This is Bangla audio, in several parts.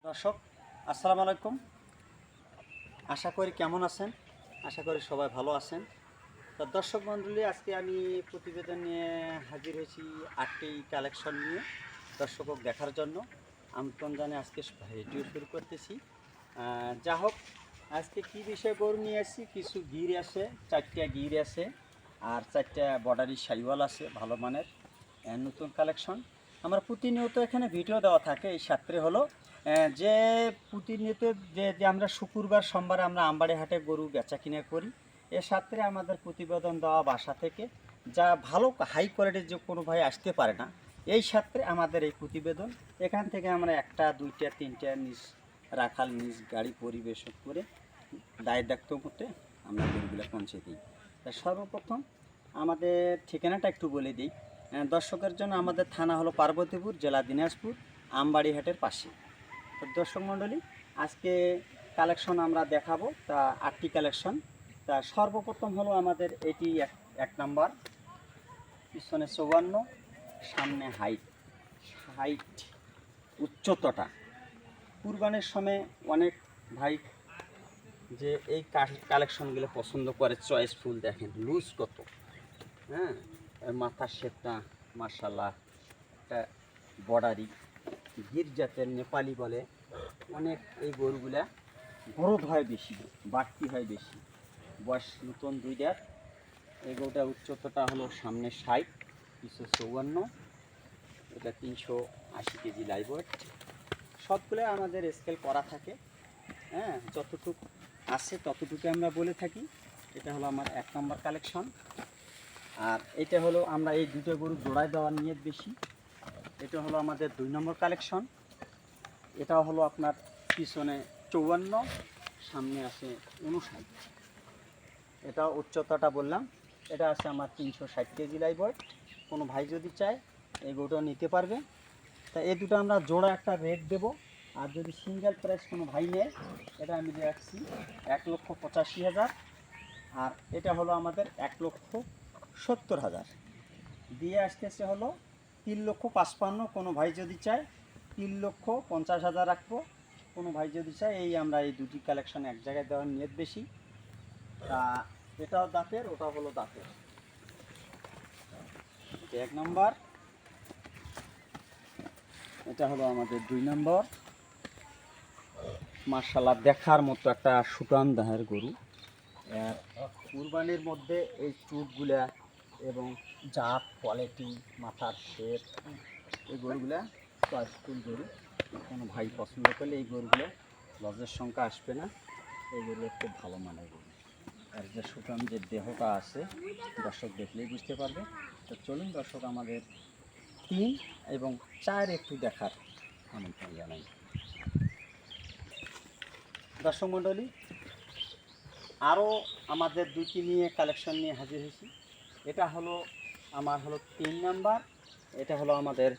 দর্শক আসসালামু আলাইকুম। আশা করি কেমন আছেন, আশা করি সবাই ভালো আছেন। তো দর্শক মণ্ডলী, আজকে আমি প্রতিবেদন নিয়ে হাজির হয়েছি 8টি কালেকশন নিয়ে দর্শকক দেখার জন্য আমন্ত্রণ জানিয়ে আজকে ভিডিও শুরু করতেছি। যা হোক, আজকে কী বিষয়ে গরু নিয়ে আসছি, কিছু গির আছে, 4টা গির আছে আর 4টা বর্ডারি শাইওয়াল আছে ভালো মানের নতুন কালেকশন। আমার প্রতিনিয়ত এখানে ভিডিও দেওয়া থাকে। এই সাত্রে হলো যে প্রতিনিয়ত যে আমরা শুক্রবার সোমবার আমরা আমবাড়ি হাটে গরু বেচা কিনা করি, এর সাত্রে আমাদের প্রতিবেদন দেওয়া বাসা থেকে যা ভালো হাই কোয়ালিটির যে কোনো ভাই আসতে পারে না, এই সাত্রে আমাদের এই প্রতিবেদন এখান থেকে আমরা 1টা 2টা 3টা নিজ রাখাল নিজ গাড়ি পরিবেশন করে দায় দায়িত্ব করতে আমরা গরুগুলো পৌঁছে দিই। তা সর্বপ্রথম আমাদের ঠিকানাটা একটু বলে দিই দর্শকের জন্য। আমাদের থানা হলো পার্বতীপুর, জেলা দিনাজপুর, আমবাড়ি হাটের পাশে। তো দর্শক মণ্ডলী, আজকে কালেকশন আমরা দেখাবো, তা 8টি কালেকশন। তা সর্বপ্রথম হলো আমাদের এটি এক নাম্বার, পিছনে 54, সামনে হাইট উচ্চতাটা। কুরবানির সময় অনেক ভাই যে এই কালেকশনগুলো পছন্দ করে, চয়েসফুল। দেখেন লুজ কত, হ্যাঁ, মাথার শেপটা মার্শাল্লাহ, একটা বর্ডারি গির জাতের, নেপালি বলে। অনেক এই গরুগুলা গ্রোথ হয় বেশি, বাড়তি হয় বেশি, বয়স নতুন 2 দাঁত। এই গরুটার উচ্চতাটা হলো সামনে 60, পিছু 54, এটা 380 কেজি লাইভ ওয়েট। সবগুলো আমাদের স্কেল করা থাকে, হ্যাঁ, যতটুকু আছে ততটুকু আমরা বলে থাকি। এটা হলো আমার 1 নম্বর কালেকশন। আর এটা হলো আমরা এই দুটো গরু জোড়ায় দেওয়ার নিয়ত বেশি। এটা হলো আমাদের 2 নম্বর কালেকশন। এটা হলো আপনার পিছনে 54, সামনে আছে 59। এটা উচ্চতাটা বললাম, এটা আছে আমার 360 কেজি লাইভ ওয়েট। কোনো ভাই যদি চায় এই গরুটা নিতে পারবে। তা এই দুটো আমরা জোড়া একটা রেট দেব। আর যদি সিঙ্গেল প্রাইস কোনো ভাই নেয়, এটা আমি রাখছি 1,85,000। আর এটা হলো আমাদের 1,70,000 দিয়ে আসতেছে হলো 3,55,000। কোনো ভাই যদি চায় 3,50,000 রাখবো। কোনো ভাই যদি চায় এই আমরা এই দুটি কালেকশন এক জায়গায় দেওয়ার নিয়ত বেশি। তা এটাও দাঁতের, ওটা হলো দাঁতের। 1 নম্বর, এটা হলো আমাদের 2 নম্বর। মার্শাল্লাহ দেখার মতো একটা সুটান দেহের গরু। কুরবানির মধ্যে এই চুটগুলা এবং জাত কোয়ালিটি, মাথার শেপ, এই গরুগুলা চয়েসফুল গরু। কোনো ভাই পছন্দ করলে এই গরুগুলো লজের সংখ্যা আসবে না। এই গরুগুলো খুব ভালো মানের গরু। আর যে সুটান যে দেহটা আছে দর্শক দেখলেই বুঝতে পারবে। তো চলুন দর্শক, আমাদের 3 এবং 4 একটু দেখার আমন্ত্রণ জানাই। দর্শক মণ্ডলী, আরও আমাদের 2টি নিয়ে কালেকশন নিয়ে হাজির হয়েছি। এটা হলো আমার হলো 3 নাম্বার, এটা হলো আমাদের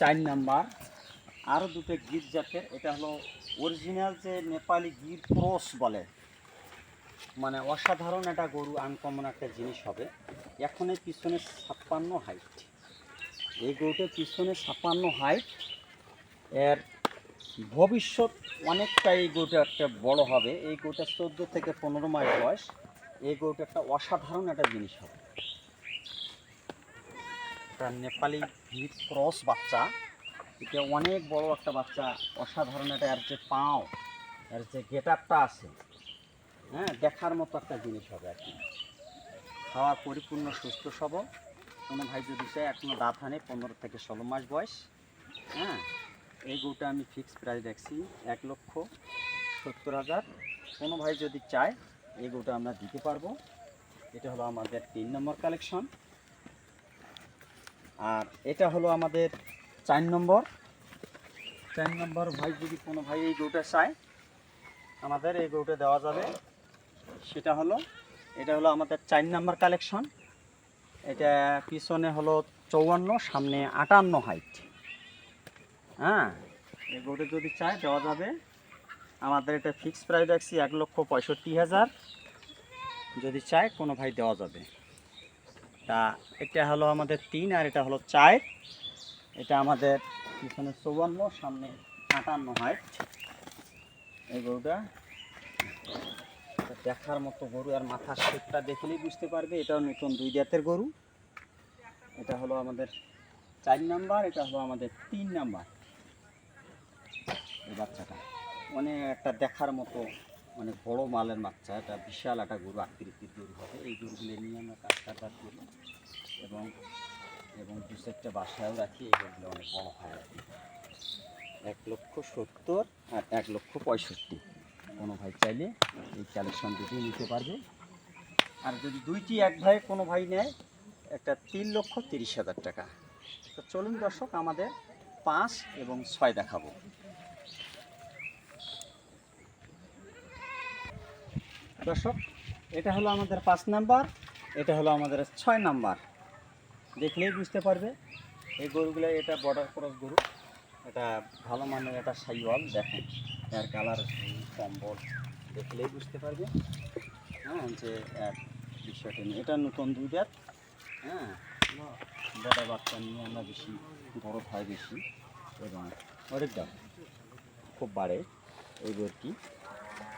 4 নাম্বার। আরও দুটো গির জাতের, এটা হলো অরিজিনাল যে নেপালি গির ক্রস বলে, মানে অসাধারণ একটা গরু, আনকমন একটা জিনিস হবে। এখন এই পিছনে 56 হাইট, এই গরুটার পিছনে 56 হাইট। এর ভবিষ্যৎ অনেকটা, এই গরুটা একটা বড় হবে। এই গরুটা 14 থেকে 15 মাস বয়স। এই গরুটা একটা অসাধারণ একটা জিনিস হবে। একটা নেপালি গির ক্রস বাচ্চা, এটা অনেক বড় একটা বাচ্চা, অসাধারণ একটা। এর যে পাও, এর যে গেট আপটা আছে, হ্যাঁ, দেখার মতো একটা জিনিস হবে আর কি। খাওয়া পরিপূর্ণ সুস্থ সবল। কোনো ভাই যদি চায়, এখনও দাঁত হানে, 15 থেকে 16 মাস বয়স। হ্যাঁ, এই গরুটা আমি ফিক্স প্রাইস রাখছি 1,70,000। কোনো ভাই যদি চায় এই গরুটা আমরা দিতে পারবো। এটা হলো আমাদের 3 নম্বর কালেকশন। আর এটা হলো আমাদের 4 নম্বর। 4 নম্বর ভাই যদি কোনো ভাই এই গরুটা চায়, আমাদের এই গরুটা দেওয়া যাবে। সেটা হলো, এটা হলো আমাদের 4 নম্বর কালেকশন। এটা পিছনে হলো 54, সামনে 58 হাইট। হ্যাঁ, এই গরুটা যদি চায় দেওয়া যাবে। আমাদের এটা ফিক্স প্রাইস রাখছি 1,65,000। যদি চায় কোনো ভাই দেওয়া যাবে। তা এটা হলো আমাদের 3 আর এটা হলো 4। এটা আমাদের পিছনে 54, সামনে 58 হাইট। এই গরুটা দেখার মতো গরু, আর মাথার শেপটা দেখলেই বুঝতে পারবে এটাও নতুন 2 দাঁতের গরু। এটা হলো আমাদের 4 নাম্বার, এটা হলো আমাদের 3 নাম্বার। এই বাচ্চাটা অনেক একটা দেখার মতো অনেক বড় মালের বাচ্চা, এটা বিশাল একটা গরু, আকৃতির গরু হবে। এই গরুগুলো নিয়ে আমরা কাজ করি এবং এবং 2-4টা বাসায়ও রাখি। এই গরুগুলো অনেক বড় হয় আর কি। 1,70,000 আর 1,65,000। কোনো ভাই চাইলে এই কালেকশন দুটি নিতে পারবে। আর যদি দুইটি এক ভাই কোনো ভাই নেয়, একটা 3,30,000 টাকা। তো চলুন দর্শক, আমাদের 5 এবং 6 দেখাবো। দর্শক, এটা হলো আমাদের 5 নাম্বার, এটা হলো আমাদের 6 নাম্বার। দেখলেই বুঝতে পারবে এই গরুগুলো, এটা বর্ডার ক্রস গরু, এটা ভালো মানের একটা সাইওয়াল। দেখেন এর কালার, কম্বল দেখলেই বুঝতে পারবে হ্যাঁ যে এর বিষয়টা নিয়ে। এটা নতুন 2 দাঁত। হ্যাঁ, বড় বাচ্চা নিয়ে আমরা বেশি বড় হয় বেশি, এবং অনেক দাম খুব বাড়ে এই গরুটি।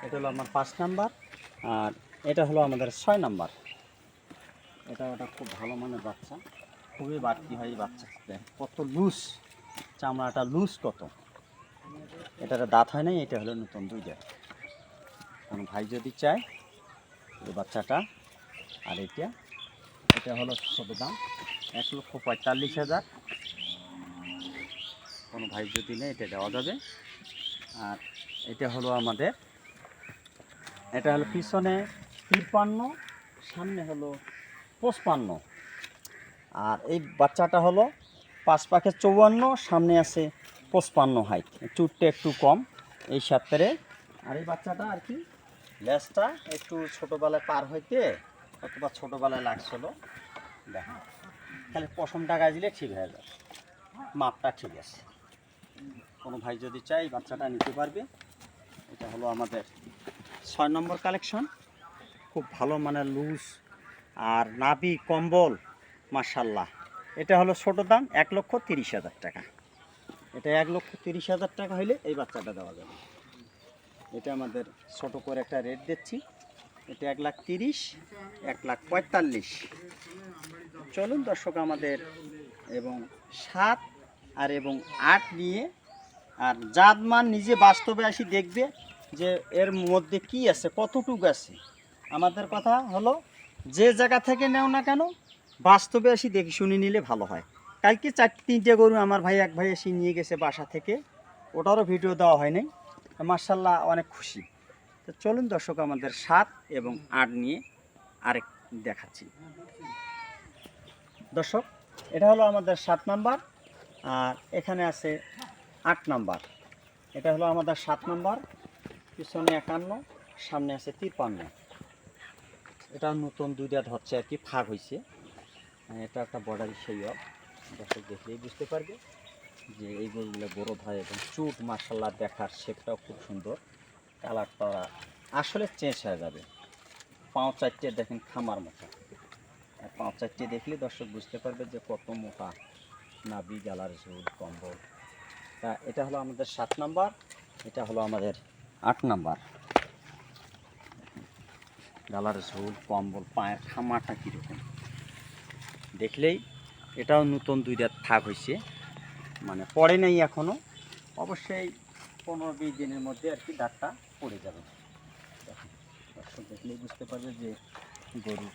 এটা হলো আমার 5 নাম্বার, আর এটা হলো আমাদের 6 নাম্বার। এটা ওটা খুব ভালো মানের বাচ্চা, খুবই বাড়তি হয় এই বাচ্চাটা। কত লুজ চামড়াটা, লুজ কত। এটার দাঁত হয় নাই, এটা হলো নতুন 2 দাঁত। কোনো ভাই যদি চায় এই বাচ্চাটা, আর এটা হলো ছোট দাম 1,45,000। কোনো ভাই যদি নেই এটা দেওয়া যাবে। আর এটা হলো আমাদের, এটা হলো পিছনে 53, সামনে হলো 55। আর এই বাচ্চাটা হলো 5 পাখে 54, সামনে আছে 55 হাইট, চুটটা একটু কম এই সাথে। আর এই বাচ্চাটা আর কি লেজটা একটু ছোটোবেলায় পার হইতে অথবা ছোটোবেলায় লাগছিল, দেখা খালি পশমটা গাছ দিলে ঠিক হয়ে যাবে, মাপটা ঠিক আছে। কোনো ভাই যদি চাই বাচ্চাটা নিতে পারবে। এটা হলো আমাদের 6 নম্বর কালেকশন, খুব ভালো মানের লুজ আর নাভি কম্বল মাশাল্লাহ। এটা হলো ছোট দাম 1,30,000 টাকা। এটা 1,30,000 টাকা হলে এই বাচ্চাটা দেওয়া যাবে। এটা আমাদের ছোট করে একটা রেট দিচ্ছি, এটা 1,30,000, 1,45,000। চলুন দর্শক, আমাদের এবং 7 আর এবং 8 নিয়ে, আর জাতমান নিজে বাস্তবে আসি দেখবে যে এর মধ্যে কি আছে, কতটুকু আছে। আমাদের কথা হলো যে জায়গা থেকে নেও না কেন, বাস্তবে আসি দেখি শুনে নিলে ভালো হয়। কালকে 4-3টে গরু আমার ভাই, এক ভাই এসে নিয়ে গেছে বাসা থেকে, ওটারও ভিডিও দেওয়া হয় নাই। মার্শাল্লাহ অনেক খুশি। তো চলুন দর্শক, আমাদের 7 এবং 8 নিয়ে আরেক দেখাচ্ছি। দর্শক, এটা হলো আমাদের 7 নাম্বার, আর এখানে আছে 8 নাম্বার। এটা হলো আমাদের 7 নাম্বার, পিছনে 51, সামনে আছে 53। এটা নতুন 2 দাঁত হচ্ছে আর কি, ফাঁক হয়েছে। এটা একটা বর্ডারি সেইও, দর্শক দেখলেই বুঝতে পারবে যে এই গরুগুলো বড় হয় এবং চুট মার্শাল্লাহ দেখার শেপটাও খুব সুন্দর, কালারটা আসলে চেঞ্জ হয়ে যাবে। পাঁচ 4টে দেখেন খামার মতো, আর 5 4টে দেখলে দর্শক বুঝতে পারবে যে কত মোটা নাভি, গালার ঝোল, কম্বল। তা এটা হলো আমাদের 7 নাম্বার, এটা হলো আমাদের 8 নাম্বার। গালার ঝোল, কম্বল, পায়ের খামারটা কীরকম দেখলেই, এটাও নতুন 2 দাঁত ফাঁক হয়েছে, মানে পড়ে নাই এখনও, অবশ্যই 15-20 দিনের মধ্যে আর কি দাঁতটা পড়ে যাবে। দর্শক দেখলেই বুঝতে পারবে যে গরুর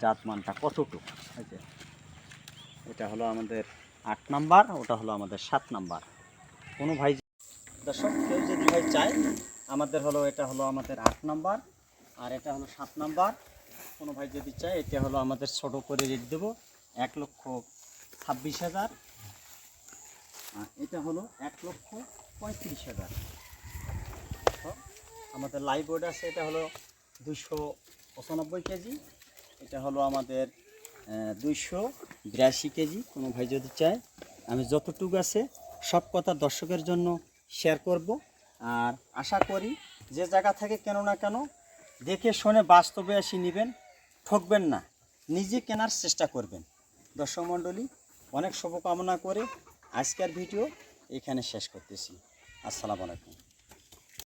জাতমানটা কতটুকু আছে। এটা হলো আমাদের 8 নাম্বার, ওটা হলো আমাদের 7 নাম্বার। কোনো ভাই দর্শক কেউ যদি ভাই চায়, আমাদের হলো এটা হলো আমাদের 8 নাম্বার, আর এটা হলো 7 নাম্বার। কোনো ভাই যদি চায়, এটা হলো আমাদের ছোটো করে রেট দেবো 1,26,000, আর এটা হলো 1,35,000। আমাদের লাইভ ওয়েট আছে, এটা হলো 295 কেজি, এটা হলো আমাদের 282 কেজি। কোনো ভাই যদি চায়, আমি যতটুকু আছে সব কথা দর্শকের জন্য শেয়ার করব। আর আশা করি যে জায়গা থেকে কেন না কেন দেখে শুনে বাস্তবে এসে নেবেন, ঠকবেন না, নিজে কেনার চেষ্টা করবেন। দর্শক মণ্ডলী, অনেক শুভকামনা করে আজকের ভিডিও এখানে শেষ করতেছি। আসসালামু আলাইকুম।